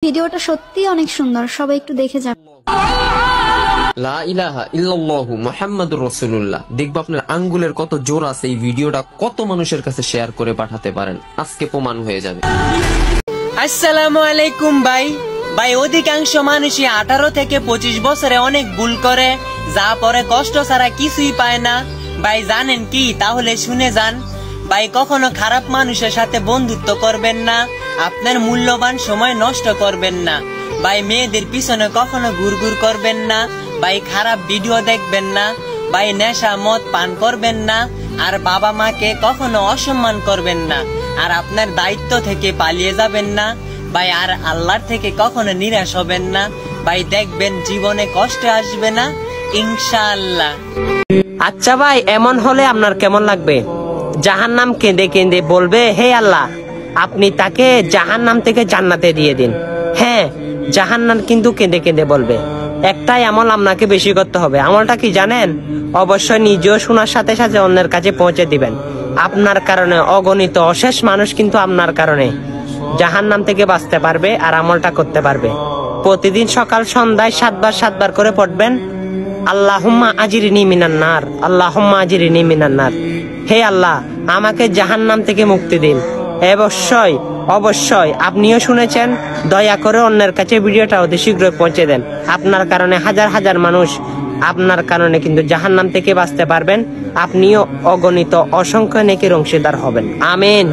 ভিডিওটা সত্যি অনেক সুন্দর, সবাই একটু দেখে যান। লা ইলাহা ইল্লাল্লাহু মুহাম্মাদুর রাসূলুল্লাহ। দেখবো আপনার আঙ্গুলের কত জোর আছে, এই ভিডিওটা কত মানুষের কাছে শেয়ার করে পাঠাতে পারেন, আজকে প্রমাণ হয়ে যাবে। আসসালামু আলাইকুম ভাই অধিকাংশ মানুষই 18 থেকে 25 বছরে অনেক ভুল করে, যা পরে কষ্ট ছাড়া কিছুই পায় না। ভাই জানেন কি? তাহলে শুনে যান। ভাই কখনো খারাপ মানুষের সাথে বন্ধুত্ব করবেন না, আপনার মূল্যবান সময় নষ্ট করবেন না। ভাই মেয়েদের পিছনে কখনো ঘুরঘুর করবেন না, ভাই খারাপ ভিডিও দেখবেন না, ভাই নেশা মদ পান করবেন না, আর বাবা মাকে কখনো অসম্মান করবেন না, আর আপনার দায়িত্ব থেকে পালিয়ে যাবেন না ভাই, আর আল্লাহর থেকে কখনো নিরাশ হবেন না ভাই। দেখবেন জীবনে কষ্ট আসবে না ইনশাআল্লাহ। আচ্ছা ভাই, এমন হলে আপনার কেমন লাগবে? জাহান্নাম কেঁদে কেঁদে বলবে, হে আল্লাহ, আপনি তাকে জাহান্নাম থেকে জান্নাতে দিয়ে দিন। হ্যাঁ, জাহান্নাম কিন্তু কেঁদে কেঁদে বলবে। একটাই আমল আপনাকে বেশি করতে হবে। আমলটা কি জানেন? অবশ্যই নিজেও শোনার সাথে সাথে অন্যের কাছে পৌঁছে দিবেন। আপনার কারণে অগণিত অশেষ মানুষ কিন্তু আপনার কারণে জাহান্নাম থেকে বাঁচতে পারবে আর আমলটা করতে পারবে। প্রতিদিন সকাল সন্ধ্যায় 7 বার করে পড়বেন, আল্লাহুম্মা আজিরিনি মিনান নার, আল্লাহুম্মা আজিরিনি মিনান নার। হে আল্লাহ, আমাকে জাহান্নাম থেকে মুক্তি দিন। অবশ্যই আপনিও শুনেছেন। দয়া করে অন্যের কাছে ভিডিওটা অতি শীঘ্রই পৌঁছে দেন। আপনার কারণে হাজার হাজার মানুষ আপনার কারণে কিন্তু জাহান্নাম থেকে বাঁচতে পারবেন। আপনিও অগণিত অসংখ্য নেকির অংশীদার হবেন। আমিন।